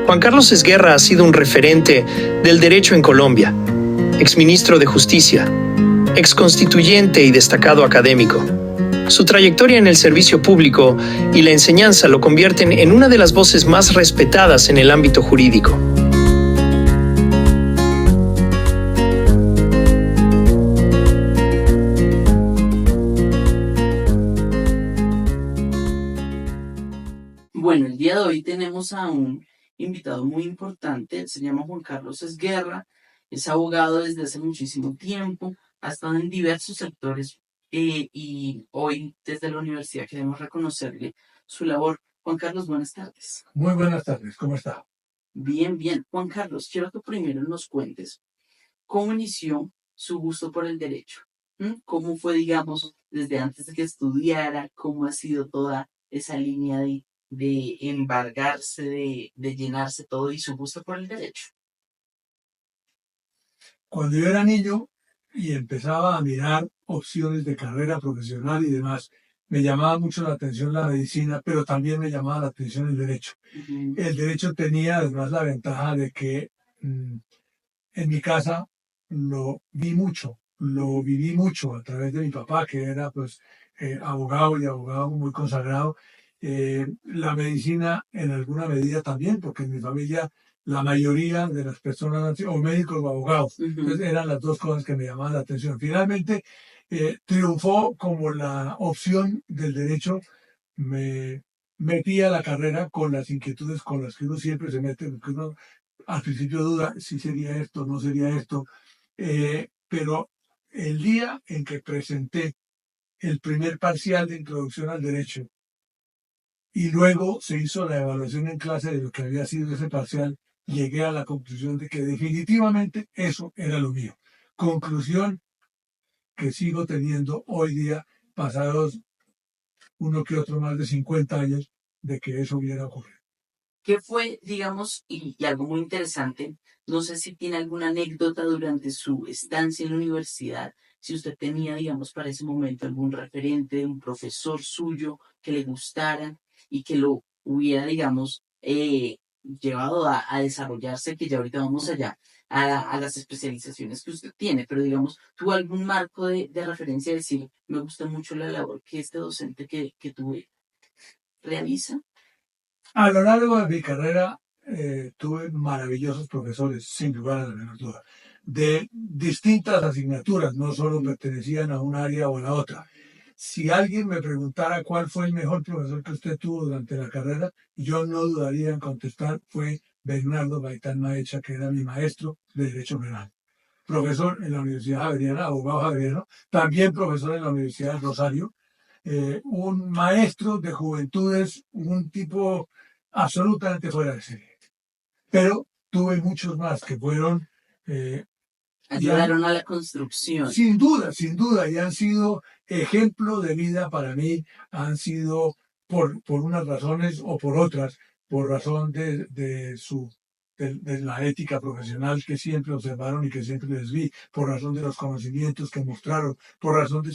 Juan Carlos Esguerra ha sido un referente del derecho en Colombia, exministro de Justicia, exconstituyente y destacado académico. Su trayectoria en el servicio público y la enseñanza lo convierten en una de las voces más respetadas en el ámbito jurídico. Bueno, el día de hoy tenemos a un invitado muy importante. Él se llama Juan Carlos Esguerra, es abogado desde hace muchísimo tiempo, ha estado en diversos sectores y hoy desde la universidad queremos reconocerle su labor. Juan Carlos, buenas tardes. Muy buenas tardes, ¿cómo está? Bien, bien. Juan Carlos, quiero que primero nos cuentes cómo inició su gusto por el derecho. ¿Cómo fue, digamos, desde antes de que estudiara? ¿Cómo ha sido toda esa línea de embargarse, de llenarse todo y su gusto por el derecho? Cuando yo era niño y empezaba a mirar opciones de carrera profesional y demás, me llamaba mucho la atención la medicina, pero también me llamaba la atención el derecho. El derecho tenía además la ventaja de que en mi casa lo viví mucho a través de mi papá, que era pues abogado y abogado muy consagrado. La medicina en alguna medida también, porque en mi familia la mayoría de las personas han sido o médicos o abogados. Entonces eran las dos cosas que me llamaban la atención. Finalmente triunfó como la opción del derecho. Me metí a la carrera con las inquietudes con las que uno siempre se mete, porque uno al principio duda si sería esto, no sería esto, pero el día en que presenté el primer parcial de introducción al derecho y luego se hizo la evaluación en clase de lo que había sido ese parcial, llegué a la conclusión de que definitivamente eso era lo mío. Conclusión que sigo teniendo hoy día, pasados uno que otro más de 50 años, de que eso hubiera ocurrido. ¿Qué fue, digamos, y algo muy interesante? No sé si tiene alguna anécdota durante su estancia en la universidad, si usted tenía, digamos, para ese momento algún referente, un profesor suyo que le gustara y que lo hubiera, digamos, llevado a desarrollarse, que ya ahorita vamos allá, a las especializaciones que usted tiene, pero digamos, ¿tuvo algún marco de referencia de decir, me gusta mucho la labor que este docente que tuve realiza? A lo largo de mi carrera tuve maravillosos profesores, sin lugar a la menor duda, de distintas asignaturas, no solo pertenecían a un área o a la otra. Si alguien me preguntara cuál fue el mejor profesor que usted tuvo durante la carrera, yo no dudaría en contestar, fue Bernardo Gaitán Maecha, que era mi maestro de Derecho Penal. Profesor en la Universidad Javeriana, abogado javeriano, también profesor en la Universidad del Rosario, un maestro de juventudes, un tipo absolutamente fuera de serie. Pero tuve muchos más que fueron... Ayudaron a la construcción. Sin duda, y han sido ejemplo de vida para mí, han sido por unas razones o por otras, por razón de la ética profesional que siempre observaron y que siempre les vi, por razón de los conocimientos que mostraron, por razón de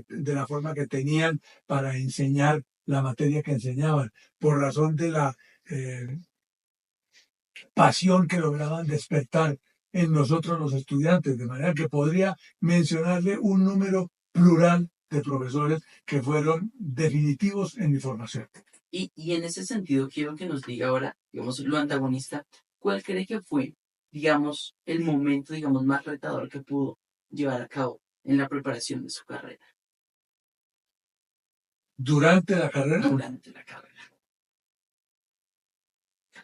de la forma que tenían para enseñar la materia que enseñaban, por razón de la pasión que lograban despertar en nosotros los estudiantes, de manera que podría mencionarle un número plural de profesores que fueron definitivos en mi formación. Y en ese sentido quiero que nos diga ahora, digamos, lo antagonista, ¿cuál cree que fue, digamos, el momento, digamos, más retador que pudo llevar a cabo en la preparación de su carrera? ¿Durante la carrera? Durante la carrera.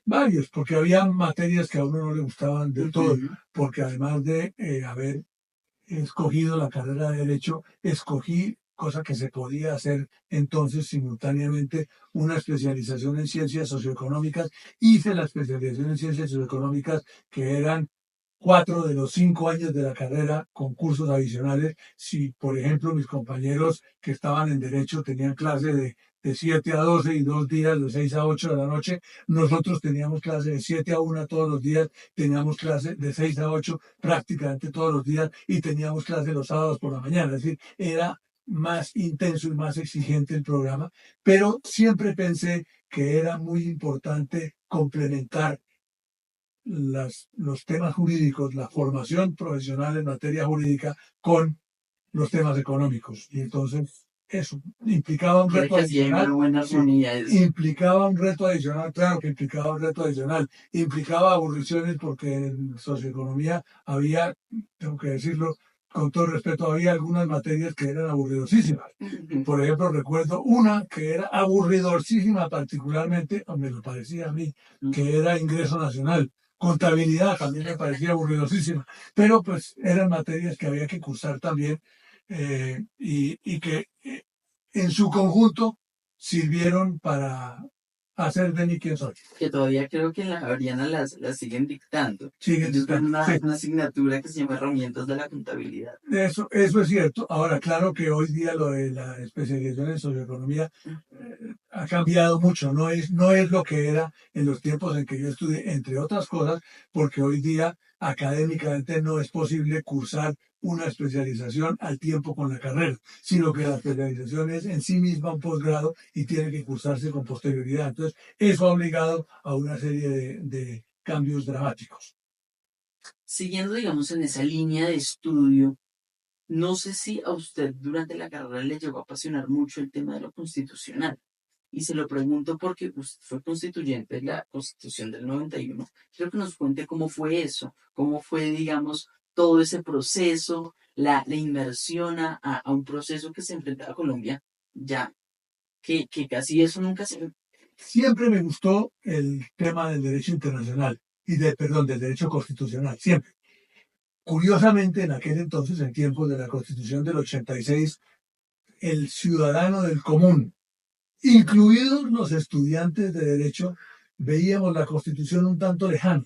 Varios, porque había materias que a uno no le gustaban del todo, porque además de haber escogido la carrera de Derecho, escogí, cosa que se podía hacer entonces simultáneamente, una especialización en ciencias socioeconómicas. Hice la especialización en ciencias socioeconómicas, que eran 4 de los 5 años de la carrera con cursos adicionales. Si, por ejemplo, mis compañeros que estaban en Derecho tenían clase de 7 a 12 y 2 días de 6 a 8 de la noche, nosotros teníamos clase de 7 a 1 todos los días, teníamos clase de 6 a 8 prácticamente todos los días y teníamos clase los sábados por la mañana. Es decir, era más intenso y más exigente el programa, pero siempre pensé que era muy importante complementar los temas jurídicos, la formación profesional en materia jurídica con los temas económicos. Y entonces eso implicaba un reto que hacía una adicional. buena Sí, armonía eso. implicaba un reto adicional, claro que implicaba un reto adicional. Implicaba aburriciones porque en socioeconomía había, tengo que decirlo con todo respeto, había algunas materias que eran aburridosísimas. Por ejemplo, recuerdo una que era aburridosísima particularmente, o me lo parecía a mí, que era ingreso nacional. Contabilidad también me parecía aburridosísima, pero pues eran materias que había que cursar también y que en su conjunto sirvieron para hacer de mí quien soy. Que todavía creo que en la Javeriana las siguen dictando. Siguen Ellos ven dictando, sí. una asignatura que se llama Herramientas de la Contabilidad. Eso es cierto. Ahora, claro que hoy día lo de la especialización en socioeconomía ha cambiado mucho. No es lo que era en los tiempos en que yo estudié, entre otras cosas, porque hoy día académicamente no es posible cursar una especialización al tiempo con la carrera, sino que la especialización es en sí misma un posgrado y tiene que cursarse con posterioridad. Entonces, eso ha obligado a una serie de cambios dramáticos. Siguiendo, digamos, en esa línea de estudio, no sé si a usted durante la carrera le llegó a apasionar mucho el tema de lo constitucional. Y se lo pregunto porque usted fue constituyente de la Constitución del 91. Quiero que nos cuente cómo fue eso, cómo fue, digamos, todo ese proceso, la inmersión a un proceso que se enfrentaba a Colombia, ya que casi eso nunca se... Siempre me gustó el tema del derecho internacional del derecho constitucional, siempre. Curiosamente, en aquel entonces, en tiempos de la Constitución del 86, el ciudadano del común, incluidos los estudiantes de derecho, veíamos la Constitución un tanto lejana.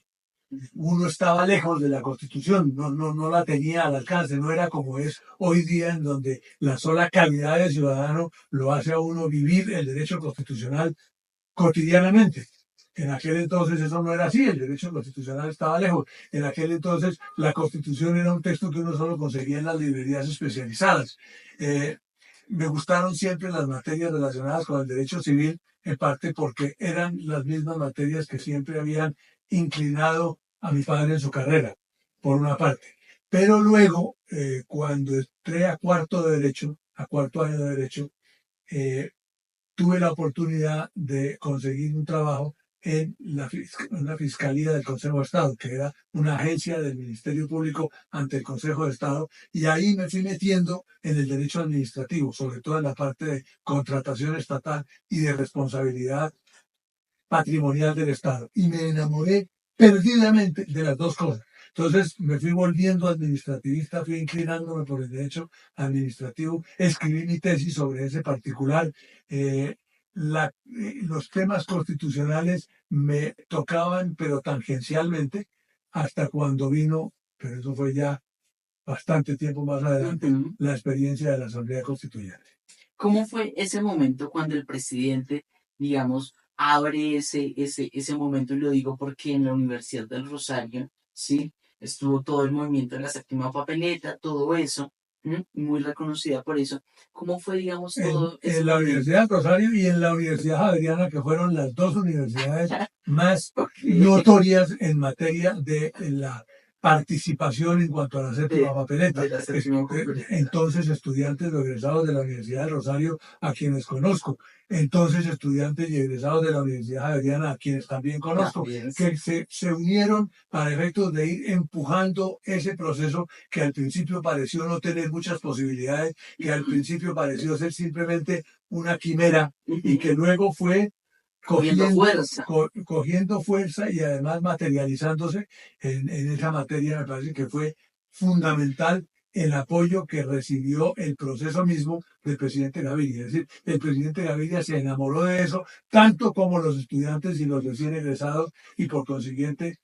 Uno estaba lejos de la Constitución, no la tenía al alcance, no era como es hoy día, en donde la sola calidad de ciudadano lo hace a uno vivir el derecho constitucional cotidianamente. En aquel entonces eso no era así, el derecho constitucional estaba lejos. En aquel entonces la Constitución era un texto que uno solo conseguía en las librerías especializadas. Me gustaron siempre las materias relacionadas con el derecho civil, en parte porque eran las mismas materias que siempre habían inclinado a mi padre en su carrera, por una parte. Pero luego, cuando entré a cuarto año de derecho, tuve la oportunidad de conseguir un trabajo en la Fiscalía del Consejo de Estado, que era una agencia del Ministerio Público ante el Consejo de Estado, y ahí me fui metiendo en el derecho administrativo, sobre todo en la parte de contratación estatal y de responsabilidad patrimonial del Estado. Y me enamoré perdidamente de las dos cosas. Entonces me fui volviendo administrativista, fui inclinándome por el derecho administrativo, escribí mi tesis sobre ese particular. Los temas constitucionales me tocaban, pero tangencialmente, hasta cuando vino, pero eso fue ya bastante tiempo más adelante, la experiencia de la Asamblea Constituyente. ¿Cómo fue ese momento cuando el presidente, digamos, abre ese momento? Y lo digo porque en la Universidad del Rosario, ¿sí? Estuvo todo el movimiento de la séptima papeleta, todo eso, muy reconocida por eso. ¿Cómo fue, digamos, todo ese en la movimiento? Universidad del Rosario y en la Universidad Javeriana, que fueron las dos universidades más notorias en materia de la participación en cuanto a la séptima papeleta. de la séptima papeleta. Entonces, estudiantes o egresados de la Universidad del Rosario, a quienes conozco. Entonces, estudiantes y egresados de la Universidad Javeriana, a quienes también conozco, También. que se unieron para efectos de ir empujando ese proceso que al principio pareció no tener muchas posibilidades, que al principio pareció ser simplemente una quimera y que luego fue cogiendo fuerza y además materializándose en esa materia. Me parece que fue fundamental el apoyo que recibió el proceso mismo del presidente Gaviria. Es decir, el presidente Gaviria se enamoró de eso, tanto como los estudiantes y los recién egresados, y por consiguiente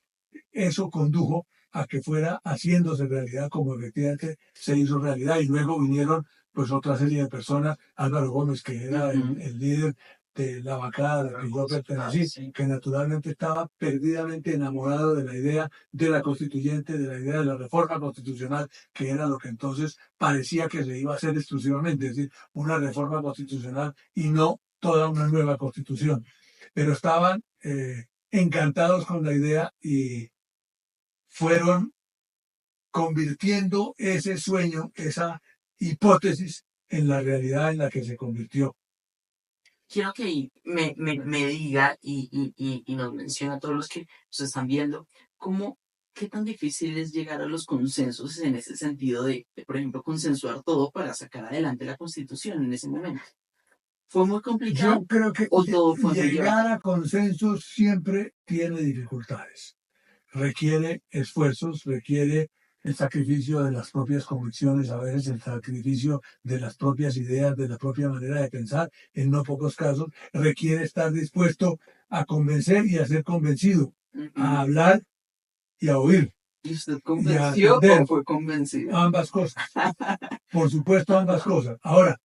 eso condujo a que fuera haciéndose realidad como efectivamente se hizo realidad. Y luego vinieron pues otra serie de personas, Álvaro Gómez, que era el líder de la bancada de la que yo pertenecí, que naturalmente estaba perdidamente enamorado de la idea de la constituyente, de la idea de la reforma constitucional, que era lo que entonces parecía que se iba a hacer exclusivamente, es decir, una reforma constitucional y no toda una nueva constitución. Pero estaban encantados con la idea y fueron convirtiendo ese sueño, esa hipótesis, en la realidad en la que se convirtió. Quiero que me diga y nos mencione a todos los que nos están viendo, qué tan difícil es llegar a los consensos en ese sentido de, por ejemplo, consensuar todo para sacar adelante la Constitución en ese momento. ¿Fue muy complicado Yo creo que o todo fue muy llegar llevadero? a consensos siempre tiene dificultades. Requiere esfuerzos, requiere el sacrificio de las propias convicciones, a veces el sacrificio de las propias ideas, de la propia manera de pensar, en no pocos casos, requiere estar dispuesto a convencer y a ser convencido, a hablar y a oír ¿Y usted y a convenció atender o fue convencido? ambas cosas. Por supuesto, ambas cosas. Ahora,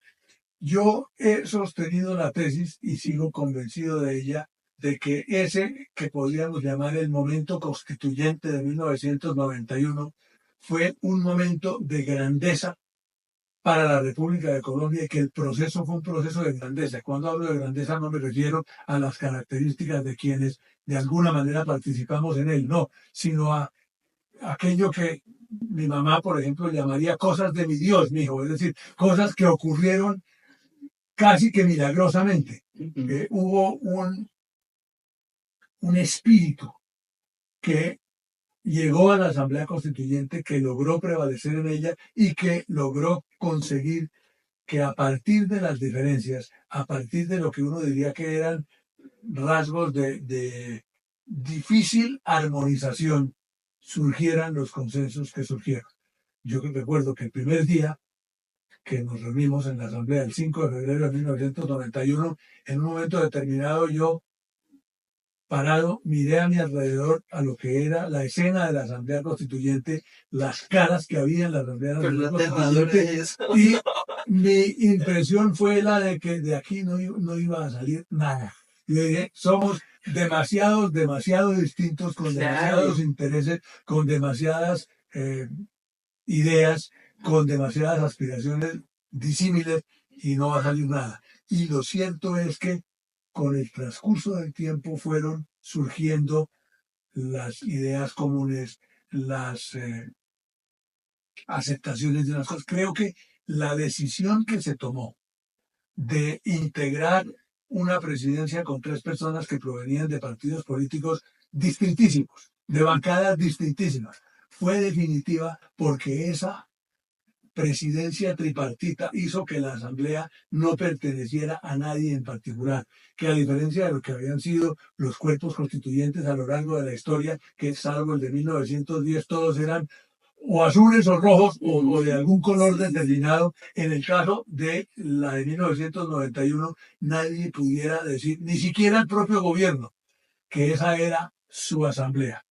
yo he sostenido la tesis y sigo convencido de ella, de que ese que podríamos llamar el momento constituyente de 1991 fue un momento de grandeza para la República de Colombia y que el proceso fue un proceso de grandeza. Cuando hablo de grandeza no me refiero a las características de quienes de alguna manera participamos en él, no, sino a aquello que mi mamá, por ejemplo, llamaría cosas de mi Dios, mi hijo, es decir, cosas que ocurrieron casi que milagrosamente. Hubo un espíritu que llegó a la Asamblea Constituyente, que logró prevalecer en ella y que logró conseguir que a partir de las diferencias, a partir de lo que uno diría que eran rasgos de difícil armonización, surgieran los consensos que surgieron. Yo recuerdo que el primer día que nos reunimos en la Asamblea el 5 de febrero de 1991, en un momento determinado yo, parado, miré a mi alrededor a lo que era la escena de la Asamblea Constituyente, las caras que había en la Asamblea Constituyente, y mi impresión fue la de que de aquí no iba a salir nada. Yo dije, somos demasiado distintos, con demasiados intereses, con demasiadas ideas, con demasiadas aspiraciones disímiles y no va a salir nada. Y lo cierto es que con el transcurso del tiempo fueron surgiendo las ideas comunes, las aceptaciones de las cosas. Creo que la decisión que se tomó de integrar una presidencia con 3 personas que provenían de partidos políticos distintísimos, de bancadas distintísimas, fue definitiva, porque esa presidencia tripartita hizo que la Asamblea no perteneciera a nadie en particular, que a diferencia de lo que habían sido los cuerpos constituyentes a lo largo de la historia, que salvo el de 1910 todos eran o azules o rojos o de algún color determinado, en el caso de la de 1991 nadie pudiera decir, ni siquiera el propio gobierno, que esa era su asamblea.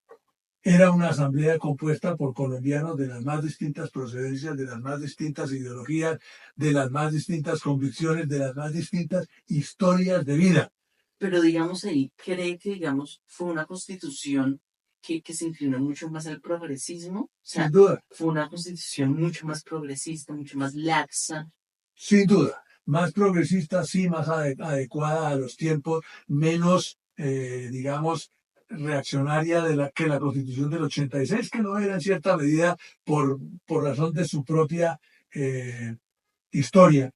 Era una asamblea compuesta por colombianos de las más distintas procedencias, de las más distintas ideologías, de las más distintas convicciones, de las más distintas historias de vida. Pero digamos ahí, ¿cree que digamos fue una constitución que se inclinó mucho más al progresismo? O sea, sin duda. Fue una constitución mucho más progresista, mucho más laxa. Sin duda. Más progresista, sí, más adecuada a los tiempos, menos, digamos, reaccionaria que la Constitución del 86, que lo era en cierta medida por razón de su propia historia,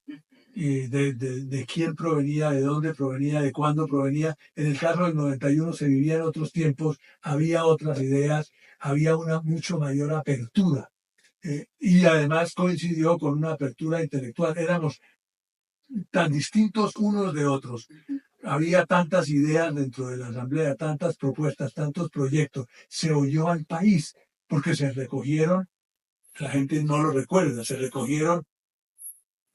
y de quién provenía, de dónde provenía, de cuándo provenía. En el caso del 91 se vivía en otros tiempos, había otras ideas, había una mucho mayor apertura. Y además coincidió con una apertura intelectual. Éramos tan distintos unos de otros. Había tantas ideas dentro de la Asamblea, tantas propuestas, tantos proyectos. Se oyó al país porque se recogieron, la gente no lo recuerda, se recogieron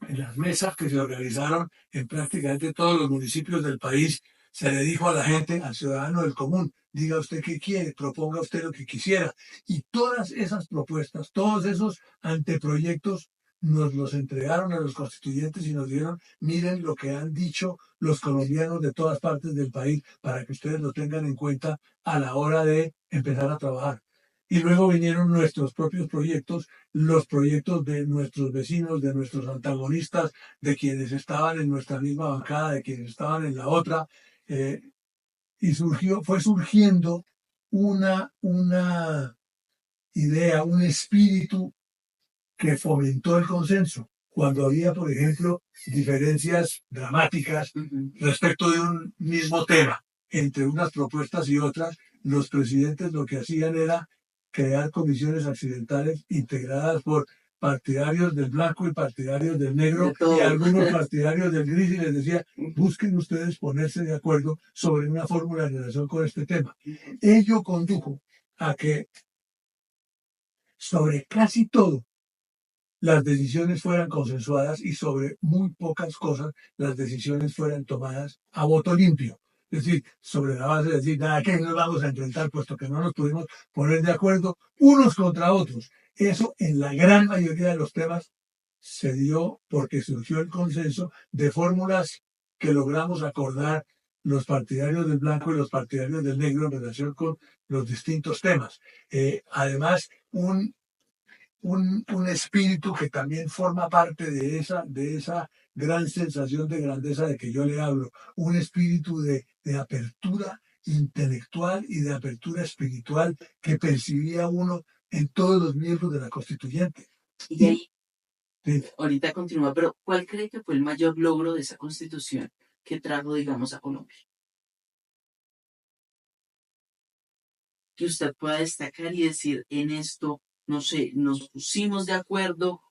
en las mesas que se organizaron en prácticamente todos los municipios del país. Se le dijo a la gente, al ciudadano del común, diga usted qué quiere, proponga usted lo que quisiera. Y todas esas propuestas, todos esos anteproyectos nos los entregaron a los constituyentes y nos dijeron, miren lo que han dicho los colombianos de todas partes del país para que ustedes lo tengan en cuenta a la hora de empezar a trabajar. Y luego vinieron nuestros propios proyectos, los proyectos de nuestros vecinos, de nuestros antagonistas, de quienes estaban en nuestra misma bancada, de quienes estaban en la otra, y fue surgiendo una idea, un espíritu que fomentó el consenso. Cuando había, por ejemplo, diferencias dramáticas respecto de un mismo tema entre unas propuestas y otras, los presidentes lo que hacían era crear comisiones accidentales integradas por partidarios del blanco y partidarios del negro y algunos partidarios del gris, y les decía, busquen ustedes ponerse de acuerdo sobre una fórmula en relación con este tema. Ello condujo a que sobre casi todo las decisiones fueran consensuadas y sobre muy pocas cosas las decisiones fueran tomadas a voto limpio. Es decir, sobre la base de decir, nada, que nos vamos a enfrentar puesto que no nos pudimos poner de acuerdo unos contra otros. Eso en la gran mayoría de los temas se dio porque surgió el consenso de fórmulas que logramos acordar los partidarios del blanco y los partidarios del negro en relación con los distintos temas. Además, un espíritu que también forma parte de esa gran sensación de grandeza de que yo le hablo, un espíritu de apertura intelectual y de apertura espiritual que percibía uno en todos los miembros de la constituyente. Y ahí, sí. Ahorita continúa, pero ¿cuál cree que fue el mayor logro de esa constitución que trajo, digamos, a Colombia? Que usted pueda destacar y decir, en esto, no sé, nos pusimos de acuerdo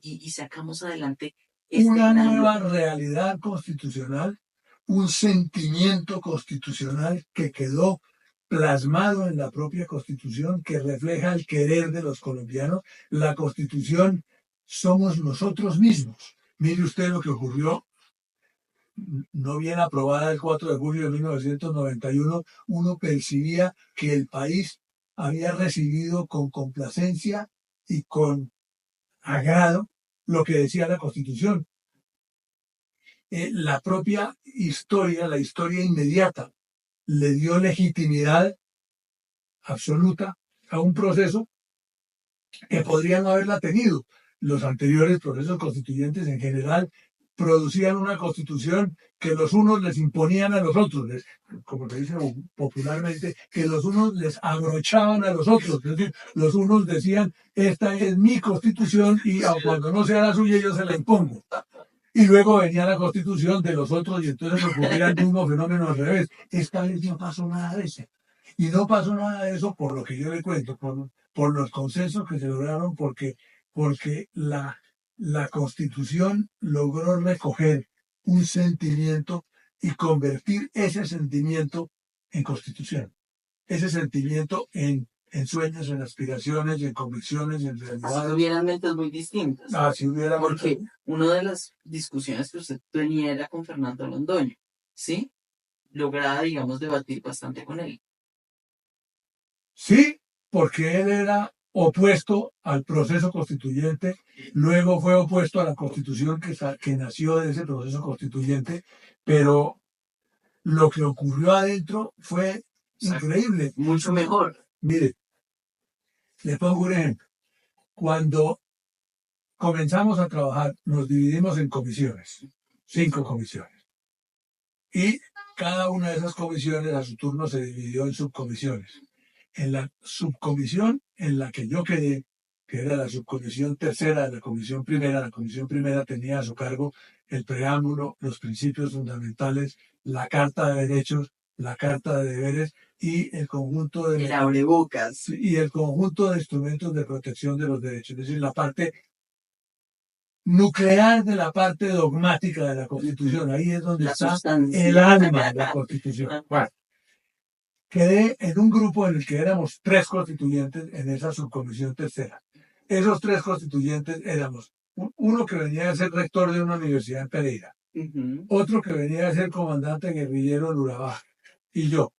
y sacamos adelante una nueva realidad constitucional, un sentimiento constitucional que quedó plasmado en la propia Constitución, que refleja el querer de los colombianos. La Constitución somos nosotros mismos. Mire usted lo que ocurrió, no bien aprobada el 4 de julio de 1991, uno percibía que el país había recibido con complacencia y con agrado lo que decía la Constitución. La propia historia, la historia inmediata, le dio legitimidad absoluta a un proceso que podría no haberla tenido. Los anteriores procesos constituyentes en general producían una constitución que los unos les imponían a los otros, como se dice popularmente, que los unos les abrochaban a los otros. Es decir, los unos decían, esta es mi constitución y cuando no sea la suya yo se la impongo. Y luego venía la constitución de los otros y entonces ocurría el mismo fenómeno al revés. Esta vez no pasó nada de eso. Y no pasó nada de eso por lo que yo le cuento, por los consensos que se lograron, porque la Constitución logró recoger un sentimiento y convertir ese sentimiento en Constitución. Ese sentimiento en sueños, en aspiraciones, en convicciones, en realidades. Si hubieran mentes muy distintas. Si hubiera porque una de las discusiones que usted tenía era con Fernando Londoño, ¿sí? Lograba, digamos, debatir bastante con él. Sí, porque él era opuesto al proceso constituyente, luego fue opuesto a la constitución que nació de ese proceso constituyente, pero lo que ocurrió adentro fue increíble. Mucho mejor. Mire, le pongo un ejemplo. Cuando comenzamos a trabajar, nos dividimos en comisiones, 5 comisiones. Y cada una de esas comisiones a su turno se dividió en subcomisiones. En la subcomisión en la que yo quedé, que era la subcomisión tercera de la comisión primera tenía a su cargo el preámbulo, los principios fundamentales, la carta de derechos, la carta de deberes y el conjunto de... El abrebocas. Y el conjunto de instrumentos de protección de los derechos, es decir, la parte nuclear de la parte dogmática de la Constitución. Ahí es donde está el alma de la Constitución. Bueno, quedé en un grupo en el que éramos 3 constituyentes en esa subcomisión tercera. Esos 3 constituyentes éramos uno que venía a ser rector de una universidad en Pereira, otro que venía a ser comandante guerrillero en Urabá, y yo.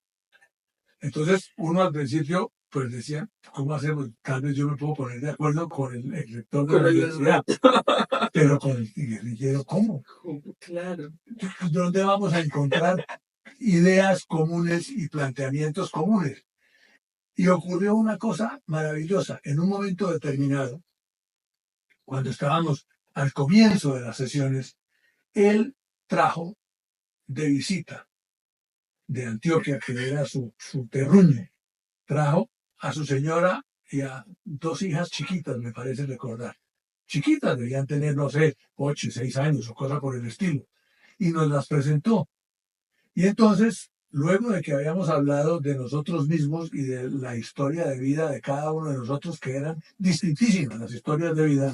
Entonces, uno al principio pues decía, ¿cómo hacemos? Tal vez yo me puedo poner de acuerdo con el rector de la universidad, pero con el guerrillero, ¿cómo? Claro. ¿Dónde vamos a encontrar ideas comunes y planteamientos comunes? Y ocurrió una cosa maravillosa. En un momento determinado, cuando estábamos al comienzo de las sesiones, él trajo de visita de Antioquia, que era su terruño, trajo a su señora y a 2 hijas chiquitas, me parece recordar. Chiquitas, debían tener, no sé, 8, 6 años o cosa por el estilo. Y nos las presentó. Y entonces, luego de que habíamos hablado de nosotros mismos y de la historia de vida de cada uno de nosotros, que eran distintísimas las historias de vida,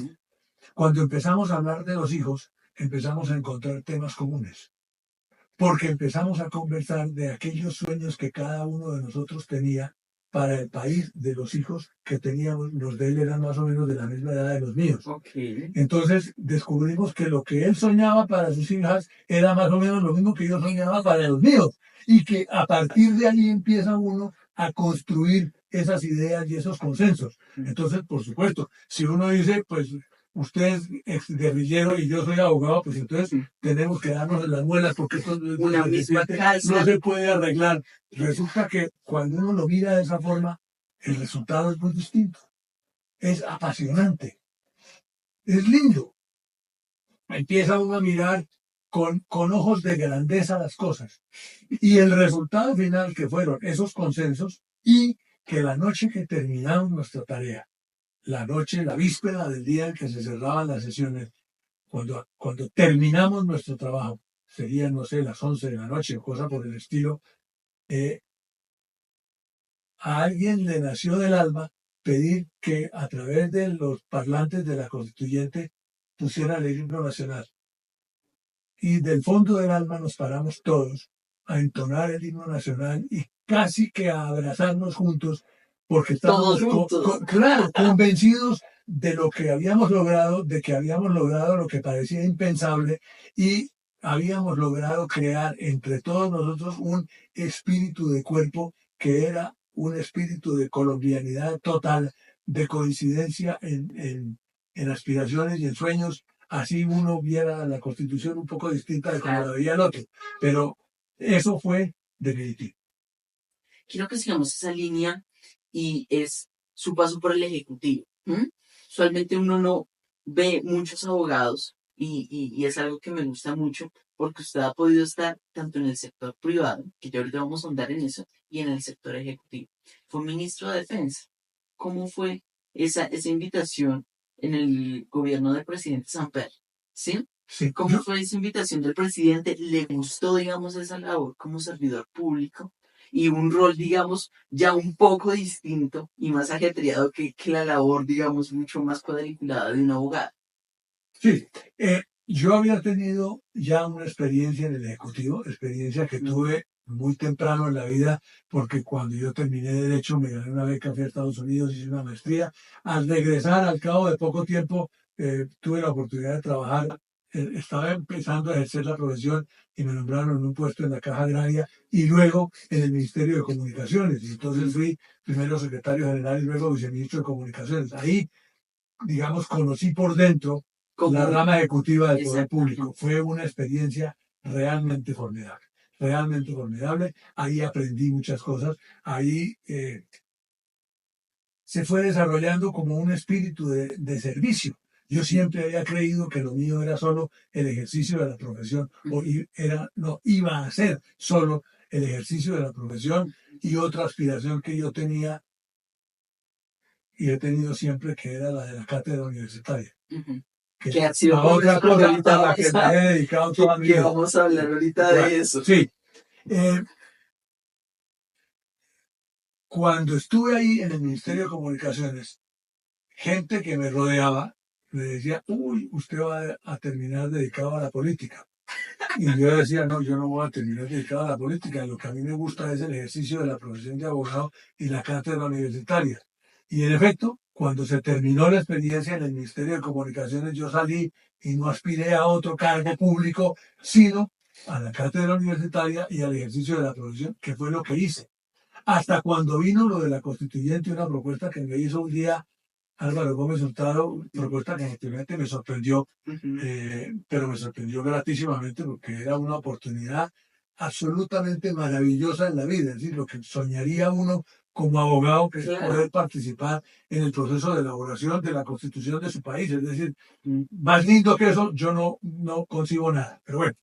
cuando empezamos a hablar de los hijos, empezamos a encontrar temas comunes. Porque empezamos a conversar de aquellos sueños que cada uno de nosotros tenía para el país, de los hijos que teníamos. Los de él eran más o menos de la misma edad de los míos. Okay. Entonces descubrimos que lo que él soñaba para sus hijas era más o menos lo mismo que yo soñaba para los míos. Y que a partir de ahí empieza uno a construir esas ideas y esos consensos. Entonces, por supuesto, si uno dice, pues usted es exguerrillero y yo soy abogado, pues entonces tenemos que darnos las muelas porque esto Una misma casa. no se puede arreglar. Resulta que cuando uno lo mira de esa forma, el resultado es muy distinto. Es apasionante. Es lindo. Empieza uno a mirar con ojos de grandeza las cosas. Y el resultado final, que fueron esos consensos, y que la noche que terminamos nuestra tarea, la noche, la víspera del día en que se cerraban las sesiones, cuando terminamos nuestro trabajo, serían, no sé, las 11 de la noche o cosa por el estilo, a alguien le nació del alma pedir que a través de los parlantes de la Constituyente pusiera el himno nacional. Y del fondo del alma nos paramos todos a entonar el himno nacional y casi que a abrazarnos juntos, porque estábamos claro, convencidos de lo que habíamos logrado, de que habíamos logrado lo que parecía impensable y habíamos logrado crear entre todos nosotros un espíritu de cuerpo que era un espíritu de colombianidad total, de coincidencia en aspiraciones y en sueños. Así uno viera la Constitución un poco distinta de como la veía el otro. Pero eso fue definitivo. Quiero que sigamos esa línea y es su paso por el Ejecutivo. Usualmente uno no ve muchos abogados y es algo que me gusta mucho porque usted ha podido estar tanto en el sector privado, que ya ahorita vamos a ahondar en eso, y en el sector ejecutivo. Fue ministro de Defensa. ¿Cómo fue esa invitación en el gobierno del presidente Samper? ¿Sí? Sí. ¿Cómo fue esa invitación del presidente? ¿Le gustó, digamos, esa labor como servidor público? Y un rol, digamos, ya un poco distinto y más ajetreado que la labor, digamos, mucho más cuadriculada de un abogado. Sí, yo había tenido ya una experiencia en el Ejecutivo, experiencia que tuve muy temprano en la vida, porque cuando yo terminé Derecho me gané una beca, fui a Estados Unidos, hice una maestría. Al regresar, al cabo de poco tiempo, tuve la oportunidad de trabajar. Estaba empezando a ejercer la profesión y me nombraron en un puesto en la Caja Agraria y luego en el Ministerio de Comunicaciones. Y entonces fui primero secretario general y luego viceministro de Comunicaciones. Ahí, digamos, conocí por dentro la rama ejecutiva del poder público. Fue una experiencia realmente formidable, realmente formidable. Ahí aprendí muchas cosas. Ahí se fue desarrollando como un espíritu de servicio. Yo siempre había creído que lo mío era solo el ejercicio de la profesión, iba a ser solo el ejercicio de la profesión, y otra aspiración que yo tenía y he tenido siempre, que era la de la cátedra universitaria. Que ha sido otra cosa a la que me he dedicado toda mi vida. Vamos a hablar ahorita de eso. Sí. Cuando estuve ahí en el Ministerio de Comunicaciones, gente que me rodeaba me decía, uy, usted va a terminar dedicado a la política. Y yo decía, no, yo no voy a terminar dedicado a la política. Lo que a mí me gusta es el ejercicio de la profesión de abogado y la cátedra universitaria. Y en efecto, cuando se terminó la experiencia en el Ministerio de Comunicaciones, yo salí y no aspiré a otro cargo público, sino a la cátedra universitaria y al ejercicio de la profesión, que fue lo que hice. Hasta cuando vino lo de la Constituyente, una propuesta que me hizo un día Álvaro Gómez Hurtado, propuesta que efectivamente me sorprendió, pero me sorprendió gratísimamente porque era una oportunidad absolutamente maravillosa en la vida. Es decir, lo que soñaría uno como abogado, que es poder participar en el proceso de elaboración de la Constitución de su país. Es decir, más lindo que eso, yo no concibo nada. Pero bueno,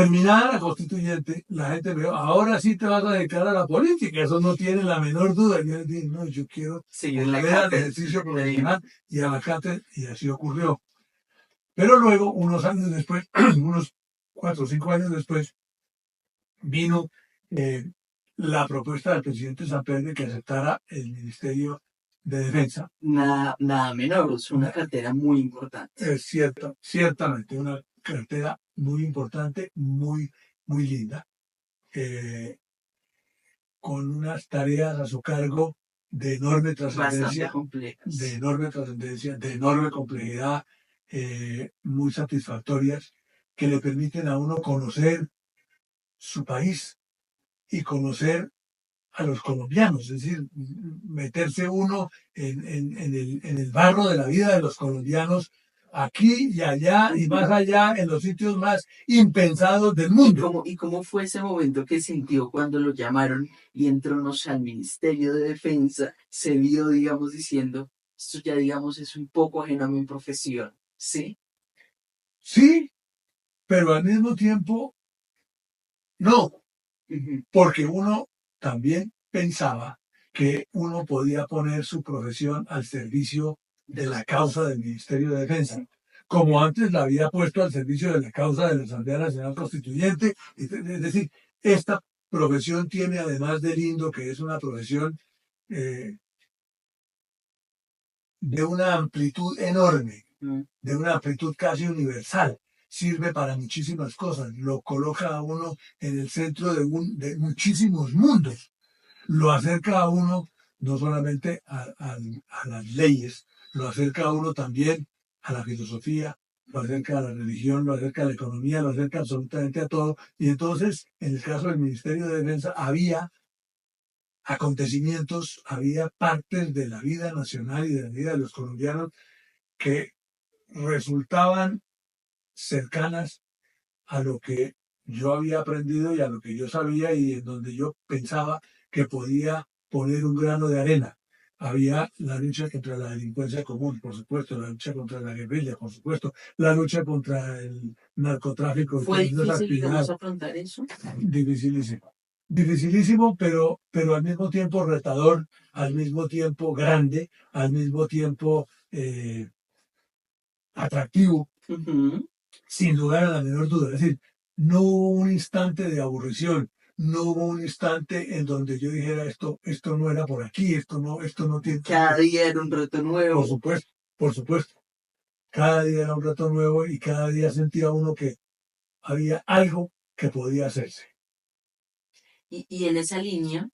Terminada la constituyente, la gente me dijo, ahora sí te vas a dedicar a la política, eso no tiene la menor duda. Y yo dije, no, yo quiero seguir en la volver al cátedra. ejercicio profesional y a la cátedra, y así ocurrió. Pero luego, unos años después, unos 4 o 5 años después, vino la propuesta del presidente Samper de que aceptara el Ministerio de Defensa. Nada menor, es una cartera muy importante. Es cierto, ciertamente, una cartera muy importante, muy linda, con unas tareas a su cargo de enorme trascendencia, de enorme complejidad, muy satisfactorias, que le permiten a uno conocer su país y conocer a los colombianos, es decir, meterse uno en el barro de la vida de los colombianos, aquí y allá y más allá, en los sitios más impensados del mundo. ¿Y cómo fue ese momento que sintió cuando lo llamaron y entró, no sé, al Ministerio de Defensa? Se vio, digamos, diciendo, esto ya, digamos, es un poco ajeno a mi profesión, ¿sí? Sí, pero al mismo tiempo, no, porque uno también pensaba que uno podía poner su profesión al servicio de la causa del Ministerio de Defensa, como antes la había puesto al servicio de la causa de la Asamblea Nacional Constituyente. Es decir, esta profesión tiene, además de lindo, que es una profesión de una amplitud enorme, de una amplitud casi universal. Sirve para muchísimas cosas, lo coloca a uno en el centro de muchísimos mundos, lo acerca a uno no solamente a las leyes, lo acerca a uno también a la filosofía, lo acerca a la religión, lo acerca a la economía, lo acerca absolutamente a todo. Y entonces, en el caso del Ministerio de Defensa, había acontecimientos, había partes de la vida nacional y de la vida de los colombianos que resultaban cercanas a lo que yo había aprendido y a lo que yo sabía, y en donde yo pensaba que podía poner un grano de arena. Había la lucha contra la delincuencia común, por supuesto, la lucha contra la guerrilla, por supuesto, la lucha contra el narcotráfico. ¿Fue difícil, digamos, afrontar eso? Dificilísimo. Dificilísimo, pero al mismo tiempo retador, al mismo tiempo grande, al mismo tiempo atractivo. Sin lugar a la menor duda. Es decir, no hubo un instante de aburrición, no hubo un instante en donde yo dijera esto no era por aquí, esto no tiene. Cada día era un reto nuevo. Por supuesto. Cada día era un reto nuevo y cada día sentía uno que había algo que podía hacerse. Y en esa línea,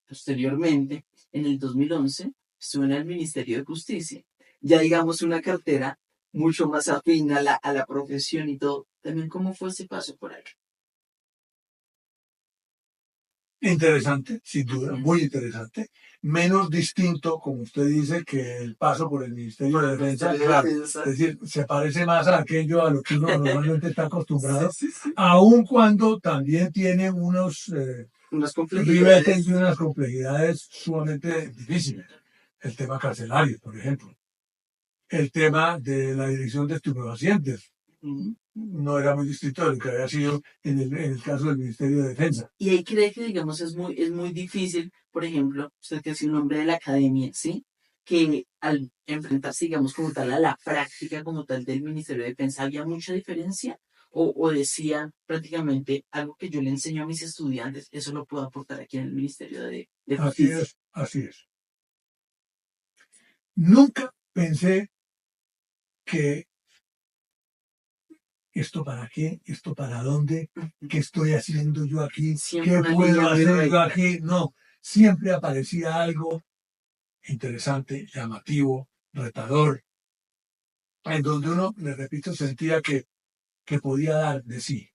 posteriormente, en el 2011, estuve en el Ministerio de Justicia. Ya digamos una cartera mucho más afín a la profesión y todo. También, ¿cómo fue ese paso por ahí? Interesante, sin duda, muy interesante. Menos distinto, como usted dice, que el paso por el Ministerio de Defensa. Claro, es decir, se parece más a aquello a lo que uno normalmente está acostumbrado, aun cuando también tiene unos ribetes y unas complejidades sumamente difíciles. El tema carcelario, por ejemplo. El tema de la dirección de estupefacientes. No era muy distinto de lo que había sido en el caso del Ministerio de Defensa. Y ahí cree que, digamos, es muy difícil, por ejemplo, usted que es un hombre de la academia, ¿sí? Que al enfrentarse, digamos, como tal a la práctica como tal del Ministerio de Defensa, ¿había mucha diferencia? O decía prácticamente algo que yo le enseño a mis estudiantes, eso lo puedo aportar aquí en el Ministerio de Justicia. Así es. Nunca pensé que ¿esto para qué? ¿Esto para dónde? ¿Qué estoy haciendo yo aquí? ¿Qué puedo hacer yo aquí? No, siempre aparecía algo interesante, llamativo, retador, en donde uno, le repito, sentía que podía dar de sí.